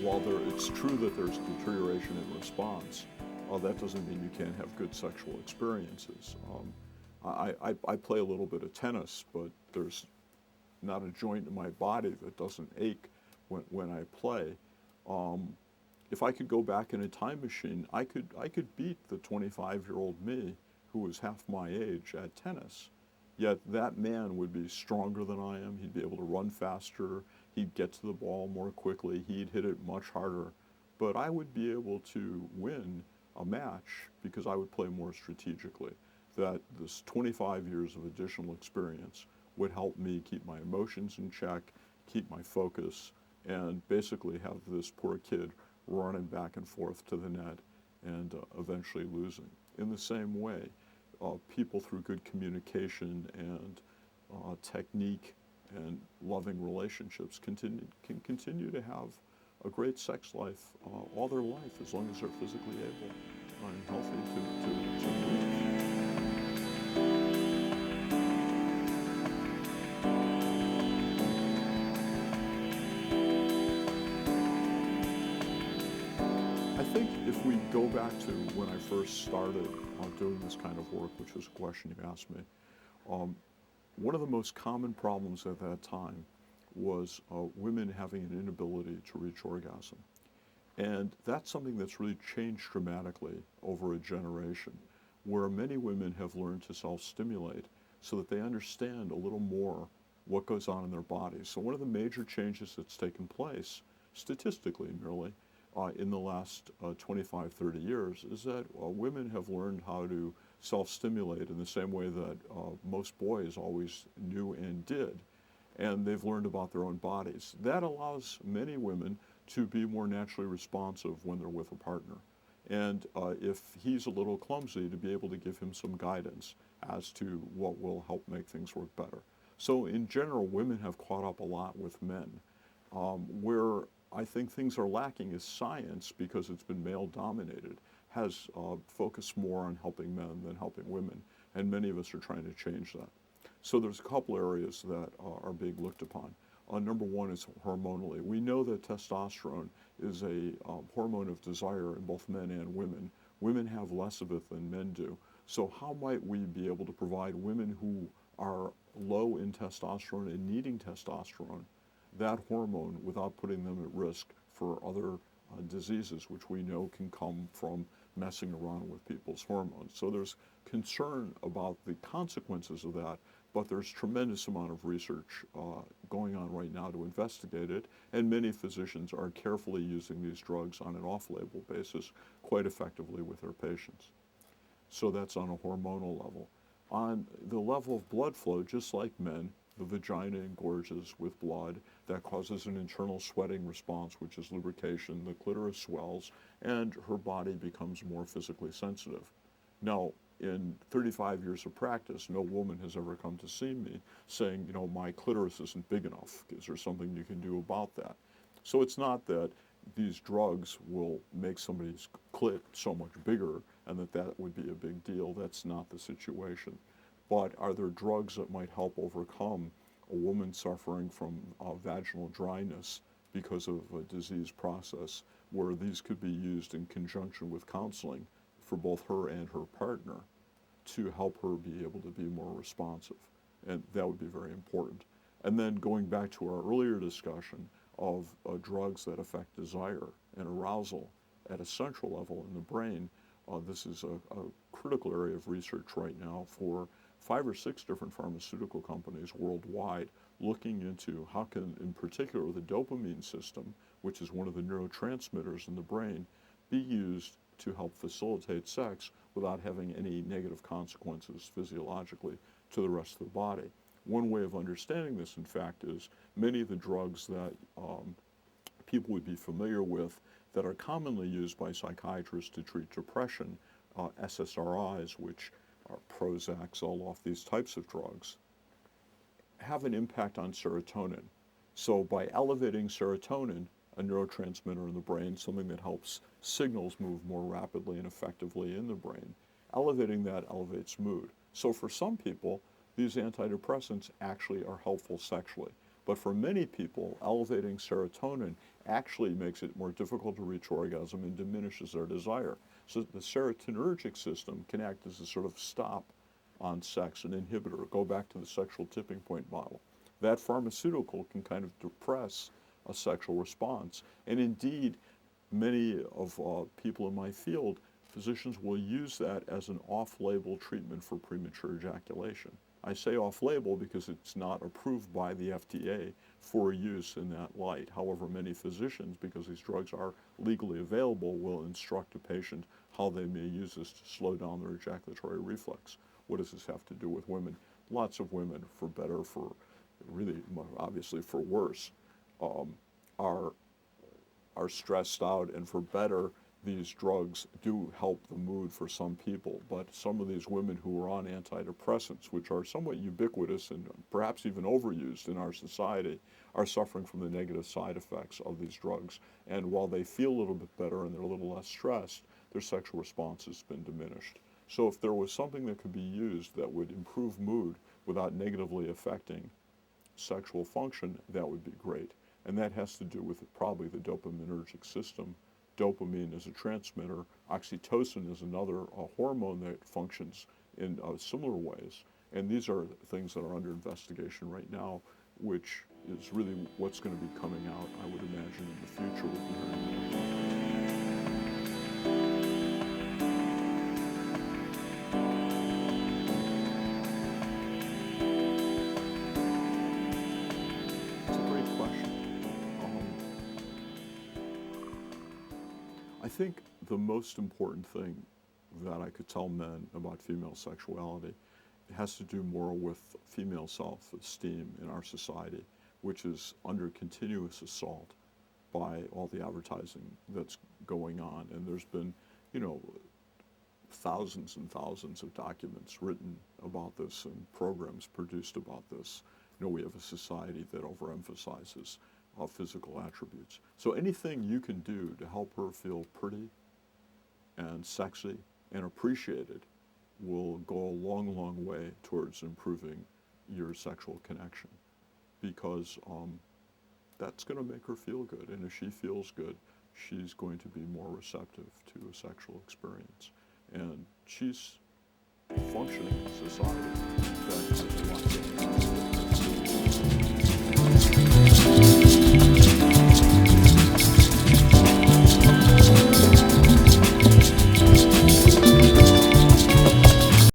while it's true that there's deterioration in response, that doesn't mean you can't have good sexual experiences. I play a little bit of tennis, but there's not a joint in my body that doesn't ache when I play. If I could go back in a time machine, I could beat the 25-year-old me who was half my age at tennis. Yet that man would be stronger than I am. He'd be able to run faster. He'd get to the ball more quickly. He'd hit it much harder. But I would be able to win a match because I would play more strategically. That this 25 years of additional experience would help me keep my emotions in check, keep my focus, and basically have this poor kid running back and forth to the net and eventually losing. In the same way, people through good communication and technique and loving relationships can continue to have a great sex life all their life as long as they're physically able and healthy to reach. I think if we go back to when I first started doing this kind of work, which was a question you asked me, one of the most common problems at that time was women having an inability to reach orgasm. And that's something that's really changed dramatically over a generation, where many women have learned to self-stimulate so that they understand a little more what goes on in their bodies. So one of the major changes that's taken place, statistically merely, in the last 25, 30 years is that women have learned how to self-stimulate in the same way that most boys always knew and did. And they've learned about their own bodies. That allows many women to be more naturally responsive when they're with a partner. And if he's a little clumsy, to be able to give him some guidance as to what will help make things work better. So in general, women have caught up a lot with men. Where I think things are lacking is science, because it's been male-dominated, has focused more on helping men than helping women, and many of us are trying to change that. So there's a couple areas that are being looked upon. Number one is hormonally. We know that testosterone is a hormone of desire in both men and women. Women have less of it than men do. So how might we be able to provide women who are low in testosterone and needing testosterone that hormone without putting them at risk for other diseases, which we know can come from messing around with people's hormones. So there's concern about the consequences of that, but there's tremendous amount of research going on right now to investigate it, and many physicians are carefully using these drugs on an off-label basis quite effectively with their patients. So that's on a hormonal level. On the level of blood flow, just like men, the vagina engorges with blood. That causes an internal sweating response, which is lubrication. The clitoris swells, and her body becomes more physically sensitive. Now, in 35 years of practice, no woman has ever come to see me saying, you know, my clitoris isn't big enough. Is there something you can do about that? So it's not that these drugs will make somebody's clit so much bigger and that would be a big deal. That's not the situation. But are there drugs that might help overcome a woman suffering from vaginal dryness because of a disease process, where these could be used in conjunction with counseling for both her and her partner to help her be able to be more responsive? And that would be very important. And then going back to our earlier discussion of drugs that affect desire and arousal at a central level in the brain, this is a critical area of research right now for 5 or 6 different pharmaceutical companies worldwide looking into how can, in particular, the dopamine system, which is one of the neurotransmitters in the brain, be used to help facilitate sex without having any negative consequences physiologically to the rest of the body. One way of understanding this, in fact, is many of the drugs that people would be familiar with that are commonly used by psychiatrists to treat depression, SSRIs, which are Prozac, Zoloft, these types of drugs, have an impact on serotonin. So by elevating serotonin, a neurotransmitter in the brain, something that helps signals move more rapidly and effectively in the brain, elevating that elevates mood. So for some people, these antidepressants actually are helpful sexually. But for many people, elevating serotonin actually makes it more difficult to reach orgasm and diminishes their desire. So the serotonergic system can act as a sort of stop on sex, an inhibitor. Go back to the sexual tipping point model. That pharmaceutical can kind of depress a sexual response. And indeed, many of people in my field, physicians will use that as an off-label treatment for premature ejaculation. I say off-label because it's not approved by the FDA for use in that light. However, many physicians, because these drugs are legally available, will instruct a patient how they may use this to slow down their ejaculatory reflex. What does this have to do with women? Lots of women, for better, for really obviously for worse, are stressed out, and for better, these drugs do help the mood for some people. But some of these women who are on antidepressants, which are somewhat ubiquitous and perhaps even overused in our society, are suffering from the negative side effects of these drugs. And while they feel a little bit better and they're a little less stressed, their sexual response has been diminished. So if there was something that could be used that would improve mood without negatively affecting sexual function, that would be great. And that has to do with probably the dopaminergic system. Dopamine is a transmitter. Oxytocin is another hormone that functions in similar ways. And these are things that are under investigation right now, which is really what's going to be coming out, I would imagine, in the future. We'll be hearing more about this. I think the most important thing that I could tell men about female sexuality has to do more with female self-esteem in our society, which is under continuous assault by all the advertising that's going on. And there's been, thousands and thousands of documents written about this and programs produced about this. We have a society that overemphasizes physical attributes. So anything you can do to help her feel pretty and sexy and appreciated will go a long, long way towards improving your sexual connection, because that's going to make her feel good. And if she feels good, she's going to be more receptive to a sexual experience. And she's functioning in society that has a lot to